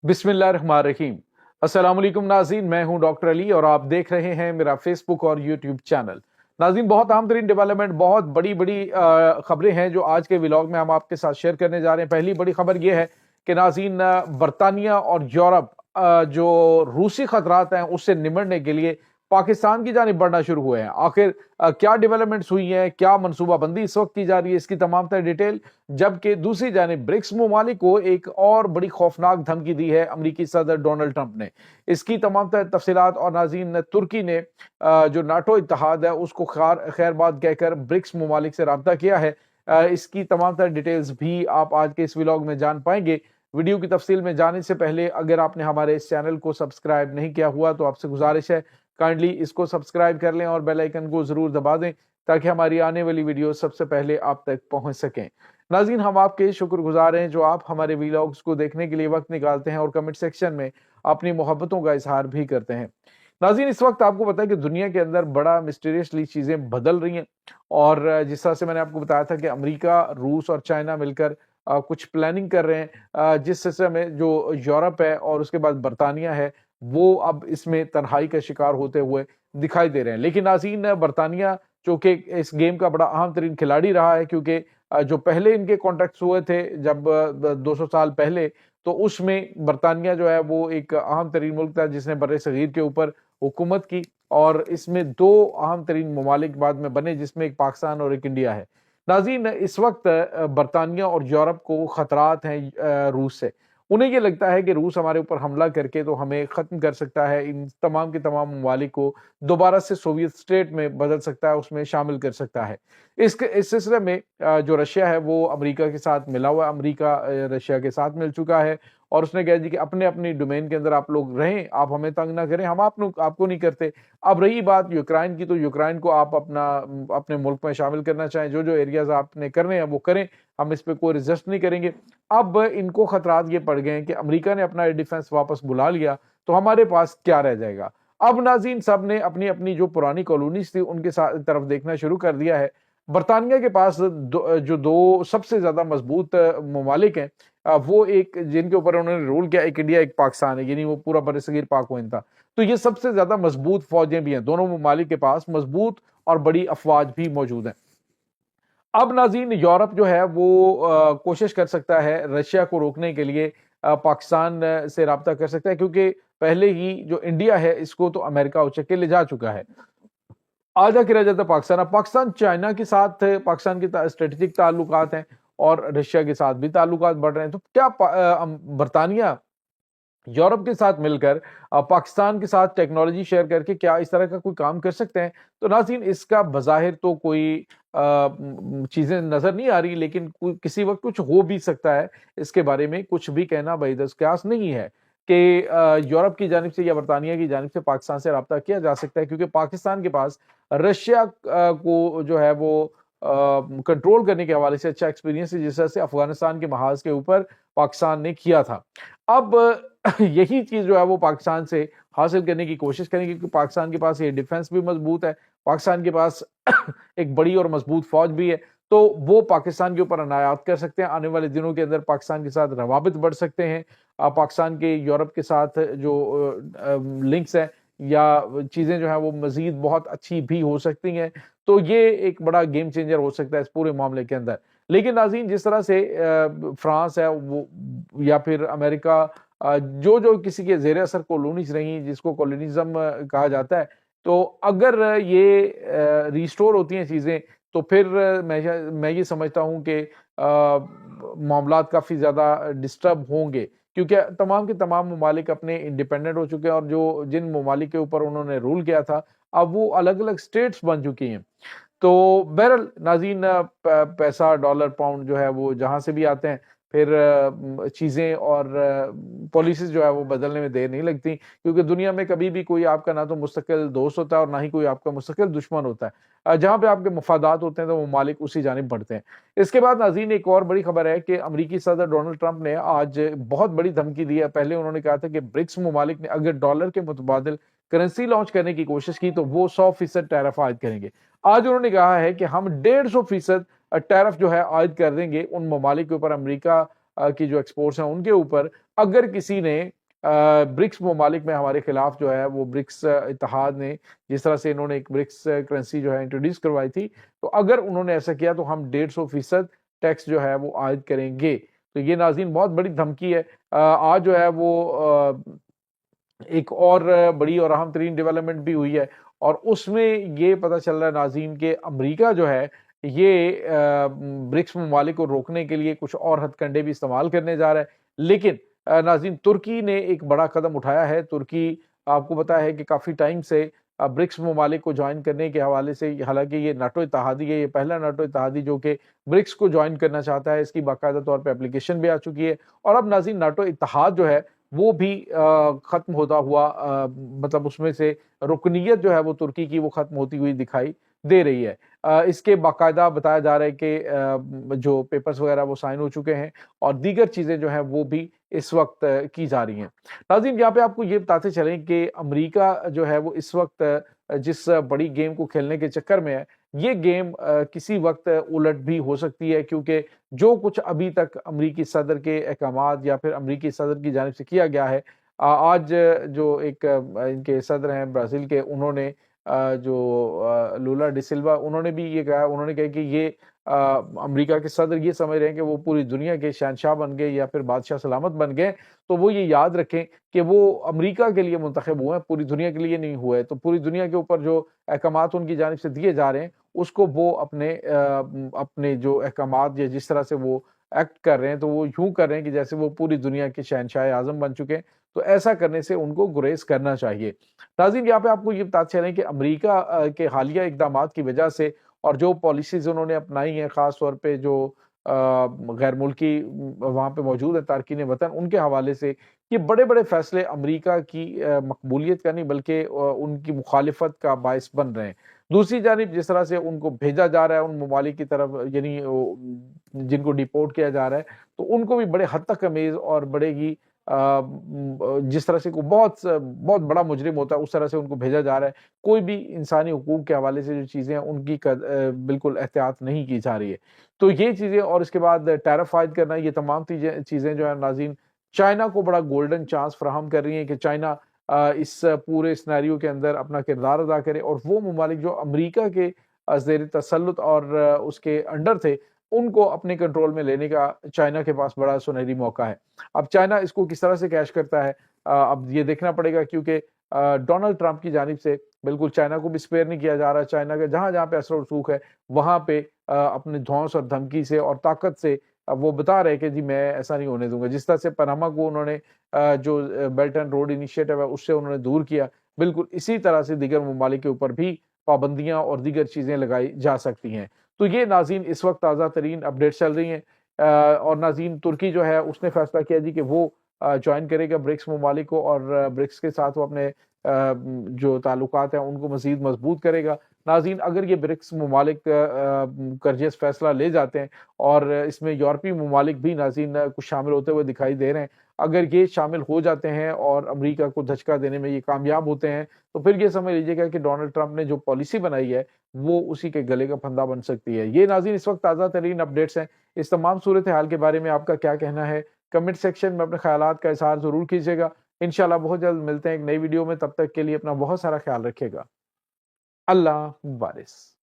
बिस्मिल्लाहिर्रहमानिर्रहीम। अस्सलाम वालेकुम नाज़रीन, मैं हूं डॉक्टर अली और आप देख रहे हैं मेरा फेसबुक और यूट्यूब चैनल। नाज़रीन, बहुत अहम तरीन डेवलपमेंट, बहुत बड़ी बड़ी खबरें हैं जो आज के व्लॉग में हम आपके साथ शेयर करने जा रहे हैं। पहली बड़ी खबर यह है कि नाज़रीन, बरतानिया और यूरोप जो रूसी खतरात हैं उससे निमटने के लिए पाकिस्तान की जानिब बढ़ना शुरू हुए हैं। आखिर क्या डेवलपमेंट्स हुई हैं, क्या मनसूबाबंदी इस वक्त की जा रही है, इसकी तमाम तर डिटेल। जबकि दूसरी जानिब ब्रिक्स ममालिक को एक और बड़ी खौफनाक धमकी दी है अमरीकी सदर डोनाल्ड ट्रंप ने। इसकी तमाम तर तफसीलात और नाज़रीन, तुर्की ने जो नाटो इत्तेहाद है उसको खैर बात कहकर ब्रिक्स ममालिक से रब्ता किया है। इसकी तमाम तर डिटेल्स भी आप आज के इस व्लॉग में जान पाएंगे। वीडियो की तफसील में जाने से पहले अगर आपने हमारे इस चैनल को सब्सक्राइब नहीं किया हुआ तो आपसे गुजारिश है, काइंडली इसको सब्सक्राइब कर लें और बेल आइकन को जरूर दबा दें ताकि हमारी आने वाली वीडियो सबसे पहले आप तक पहुंच सकें। नाज़रीन, हम आपके शुक्रगुजार हैं जो आप हमारे व्लॉग्स को देखने के लिए वक्त निकालते हैं और कमेंट सेक्शन में अपनी मोहब्बतों का इजहार भी करते हैं। नाज़रीन, इस वक्त आपको पता है कि दुनिया के अंदर बड़ा मिस्टीरियसली चीज़ें बदल रही हैं और जिस तरह से मैंने आपको बताया था कि अमेरिका, रूस और चाइना मिलकर कुछ प्लानिंग कर रहे हैं, जिस सिलसिले में जो यूरोप है और उसके बाद बरतानिया है वो अब इसमें तन्हाई का शिकार होते हुए दिखाई दे रहे हैं। लेकिन नाज़रीन, बरतानिया चूंकि इस गेम का बड़ा अहम तरीन खिलाड़ी रहा है, क्योंकि जो पहले इनके कॉन्ट्रैक्ट्स हुए थे जब 200 साल पहले, तो उसमें बरतानिया जो है वो एक अहम तरीन मुल्क था जिसने बर्रे सगीर के ऊपर हुकूमत की और इसमें दो अहम तरीन ममालिक बाद में बने जिसमें एक पाकिस्तान और एक इंडिया है। नाज़रीन, इस वक्त बरतानिया और यूरोप को खतरात हैं रूस से। उन्हें ये लगता है कि रूस हमारे ऊपर हमला करके तो हमें ख़त्म कर सकता है, इन तमाम के तमाम ममालिक को दोबारा से सोवियत स्टेट में बदल सकता है, उसमें शामिल कर सकता है। इस सिलसिले में जो रशिया है वो अमेरिका के साथ मिला हुआ है। अमेरिका रशिया के साथ मिल चुका है और उसने कहा जी कि अपने अपनी डोमेन के अंदर आप लोग रहें, आप हमें तंग ना करें, हम आपको नहीं करते। अब रही बात यूक्रेन की, तो यूक्रेन को आप अपने मुल्क में शामिल करना चाहें, जो जो एरियाज आपने करने हैं वो करें, हम इस पर कोई रिजस्ट नहीं करेंगे। अब इनको खतरात ये पड़ गए हैं कि अमेरिका ने अपना डिफेंस वापस बुला लिया तो हमारे पास क्या रह जाएगा। अब नाज़रीन, सब ने अपनी अपनी जो पुरानी कॉलोनीज थी उनके साथ तरफ देखना शुरू कर दिया है। बरतानिया के पास जो दो सबसे ज्यादा मजबूत ममालिक हैं, वो एक जिनके ऊपर उन्होंने रूल किया, एक इंडिया एक पाकिस्तान है, यानी वो पूरा बरसगीर पाक था। तो ये सबसे ज्यादा मजबूत फौजें भी हैं, दोनों ममालिक के पास मजबूत और बड़ी अफवाज भी मौजूद हैं। अब नाज़रीन, यूरोप जो है वो कोशिश कर सकता है रशिया को रोकने के लिए, पाकिस्तान से रब्ता कर सकता है, क्योंकि पहले ही जो इंडिया है इसको तो अमेरिका उचक के ले जा चुका है। आधा रह जाता पाकिस्तान। अब पाकिस्तान चाइना के साथ, पाकिस्तान के स्ट्रेटेजिक ताल्लुकात हैं और रशिया के साथ भी ताल्लुकात बढ़ रहे हैं। तो क्या बरतानिया यूरोप के साथ मिलकर पाकिस्तान के साथ टेक्नोलॉजी शेयर करके क्या इस तरह का कोई काम कर सकते हैं? तो नाज़रीन, इसका बज़ाहिर तो कोई चीजें नजर नहीं आ रही, लेकिन किसी वक्त कुछ हो भी सकता है। इसके बारे में कुछ भी कहना बइदस क्यास नहीं है कि यूरोप की जानिब से या बरतानिया की जानिब से पाकिस्तान से रब्ता किया जा सकता है, क्योंकि पाकिस्तान के पास रशिया को जो है वो कंट्रोल करने के हवाले से अच्छा एक्सपीरियंस है, जिस तरह से अफगानिस्तान के महाज के ऊपर पाकिस्तान ने किया था। अब यही चीज जो है वो पाकिस्तान से हासिल करने की कोशिश करेंगे, क्योंकि पाकिस्तान के पास ये डिफेंस भी मजबूत है, पाकिस्तान के पास एक बड़ी और मजबूत फौज भी है, तो वो पाकिस्तान के ऊपर अनायात कर सकते हैं। आने वाले दिनों के अंदर पाकिस्तान के साथ रवाबित बढ़ सकते हैं। पाकिस्तान के यूरोप के साथ जो लिंक्स हैं या चीजें जो है वो मजीद बहुत अच्छी भी हो सकती हैं। तो ये एक बड़ा गेम चेंजर हो सकता है इस पूरे मामले के अंदर। लेकिन नाज़रीन, जिस तरह से फ्रांस है वो या फिर अमेरिका, जो जो किसी के जेर असर कॉलोनीज रही जिसको कॉलोनिज्म कहा जाता है, तो अगर ये रिस्टोर होती हैं चीजें तो फिर मैं ये समझता हूँ कि मामलात काफी ज्यादा डिस्टर्ब होंगे, क्योंकि तमाम के तमाम ममालिक अपने इंडिपेंडेंट हो चुके हैं और जो जिन ममालिक के ऊपर उन्होंने रूल किया था अब वो अलग अलग स्टेट्स बन चुकी हैं। तो बहरहाल नाज़रीन, पैसा, डॉलर, पाउंड जो है वो जहां से भी आते हैं, फिर चीज़ें और पॉलिसीज जो है वो बदलने में देर नहीं लगती, क्योंकि दुनिया में कभी भी कोई आपका ना तो मुस्तकिल दोस्त होता है और ना ही कोई आपका मुस्तकिल दुश्मन होता है। जहां पे आपके मफादात होते हैं तो वो मालिक उसी जानिब बढ़ते हैं। इसके बाद नाज़रीन, एक और बड़ी खबर है कि अमरीकी सदर डोनाल्ड ट्रंप ने आज बहुत बड़ी धमकी दी है। पहले उन्होंने कहा था कि ब्रिक्स ममालिक ने अगर डॉलर के मुतबादिल करेंसी लॉन्च करने की कोशिश की तो वो 100% टैरिफ आयद करेंगे। आज उन्होंने कहा है कि हम 150% टैरिफ जो है आयद कर देंगे उन ममालिक के ऊपर, अमरीका, की जो एक्सपोर्ट्स हैं उनके ऊपर अगर किसी ने ब्रिक्स ममालिक में हमारे खिलाफ जो है वो ब्रिक्स इत्तेहाद ने जिस तरह से इन्होंने एक ब्रिक्स करेंसी जो है इंट्रोड्यूस करवाई थी, तो अगर उन्होंने ऐसा किया तो हम 150% टैक्स जो है वो आयद करेंगे। तो ये नाज़रीन बहुत बड़ी धमकी है। आज जो है वो एक और बड़ी और अहम तरीन डेवलपमेंट भी हुई है और उसमें ये पता चल रहा है नाज़रीन कि अमेरिका जो है ये ब्रिक्स ममालिक को रोकने के लिए कुछ और हथकंडे भी इस्तेमाल करने जा रहा है। लेकिन नाज़रीन तुर्की ने एक बड़ा कदम उठाया है। तुर्की आपको पता है कि काफ़ी टाइम से ब्रिक्स ममालिक को ज्वाइन करने के हवाले से, हालांकि ये नाटो इत्तेहादी है, ये पहला नाटो इत्तेहादी जो कि ब्रिक्स को ज्वाइन करना चाहता है, इसकी बाकायदा तौर पर एप्लीकेशन भी आ चुकी है और अब नाज़रीन नाटो इत्तेहाद जो है वो भी खत्म होता हुआ मतलब उसमें से रुकनीत जो है वो तुर्की की वो खत्म होती हुई दिखाई दे रही है। इसके बाकायदा बताया जा रहा है कि जो पेपर्स वगैरह वो साइन हो चुके हैं और दीगर चीज़ें जो हैं वो भी इस वक्त की जा रही हैं। नाज़रीन यहाँ पे आपको ये बताते चलें कि अमेरिका जो है वो इस वक्त जिस बड़ी गेम को खेलने के चक्कर में है, ये गेम किसी वक्त उलट भी हो सकती है क्योंकि जो कुछ अभी तक अमरीकी सदर के अहकामात या फिर अमरीकी सदर की जानिब से किया गया है, आज जो एक इनके सदर हैं ब्राज़ील के, उन्होंने लूला डी सिल्वा उन्होंने भी ये कहा, उन्होंने कहा कि ये अमेरिका के सदर ये समझ रहे हैं कि वो पूरी दुनिया के शहंशाह बन गए या फिर बादशाह सलामत बन गए, तो वो ये याद रखें कि वो अमेरिका के लिए मुंतखब हुए हैं, पूरी दुनिया के लिए नहीं हुए। तो पूरी दुनिया के ऊपर जो अहकामात उनकी जानिब से दिए जा रहे हैं उसको वो अपने जो अहकामात या जिस तरह से वो एक्ट कर रहे हैं तो वो यूं कर रहे हैं कि जैसे वो पूरी दुनिया के शहंशाह आज़म बन चुके हैं। तो ऐसा करने से उनको गुरेज करना चाहिए। नाज़रीन यहाँ पे आपको ये बताते चलें कि अमेरिका के हालिया इक़दामात की वजह से और जो पॉलिसीज़ उन्होंने अपनाई हैं, ख़ास तौर पे जो गैर मुल्की वहाँ पे मौजूद है तारकीन वतन, उनके हवाले से ये बड़े-बड़े फ़ैसले अमेरिका की मकबूलियत का नहीं बल्कि उनकी मुखालिफत का बायस बन रहे हैं। दूसरी जानिब जिस तरह से उनको भेजा जा रहा है उन ममालिक की तरफ, यानी जिनको डिपोर्ट किया जा रहा है, तो उनको भी बड़े हद तक अमेज़ और बड़े ही जिस तरह से को बहुत बड़ा मुजरिम होता है उस तरह से उनको भेजा जा रहा है। कोई भी इंसानी हुकूक के हवाले से जो चीज़ें हैं उनकी बिल्कुल एहतियात नहीं की जा रही है। तो ये चीज़ें और इसके बाद टैरिफ आयद करना, ये तमाम चीज़ें जो है नाज़रीन चाइना को बड़ा गोल्डन चांस फराहम कर रही हैं कि चाइना इस पूरे सिनेरियो के अंदर अपना किरदार अदा करे और वो ममालिक जो अमेरिका के ज़ेर तसल्लुत और उसके अंडर थे, उनको अपने कंट्रोल में लेने का चाइना के पास बड़ा सुनहरी मौका है। अब चाइना इसको किस तरह से कैश करता है, अब ये देखना पड़ेगा क्योंकि डोनाल्ड ट्रंप की जानिब से बिल्कुल चाइना को भी स्पेयर नहीं किया जा रहा। चाइना का जहाँ-जहाँ पे असर और रसूख है, वहाँ पे अपने धौंस और धमकी से और ताकत से वो बता रहे हैं कि जी मैं ऐसा नहीं होने दूँगा। जिस तरह से पनामा को उन्होंने जो बेल्ट एंड रोड इनिशिएटिव है उससे उन्होंने दूर किया, बिल्कुल इसी तरह से दीगर ममालिक के ऊपर भी पाबंदियाँ और दीगर चीज़ें लगाई जा सकती हैं। तो ये नाज़रीन इस वक्त ताज़ा तरीन अपडेट्स चल रही हैं और नाज़रीन तुर्की जो है उसने फैसला किया जी कि वो ज्वाइन करेगा ब्रिक्स ममालिक को और ब्रिक्स के साथ वो अपने जो ताल्लुकात हैं उनको मज़ीद मजबूत करेगा। नाज़रीन अगर ये ब्रिक्स ममालिक करजस फैसला ले जाते हैं और इसमें यूरोपीय ममालिक भी नाज़रीन कुछ शामिल होते हुए दिखाई दे रहे हैं, अगर ये शामिल हो जाते हैं और अमेरिका को धचका देने में ये कामयाब होते हैं, तो फिर ये समझ लीजिएगा कि डोनाल्ड ट्रंप ने जो पॉलिसी बनाई है, वो उसी के गले का फंदा बन सकती है। ये नाज़रीन इस वक्त ताज़ा तरीन अपडेट्स हैं। इस तमाम सूरत हाल के बारे में आपका क्या कहना है? कमेंट सेक्शन में अपने ख़यालात का इज़हार ज़रूर कीजिएगा। इंशाअल्लाह बहुत जल्द मिलते हैं एक नई वीडियो में, तब तक के लिए अपना बहुत सारा ख्याल रखिएगा। अल्लाह वारिस।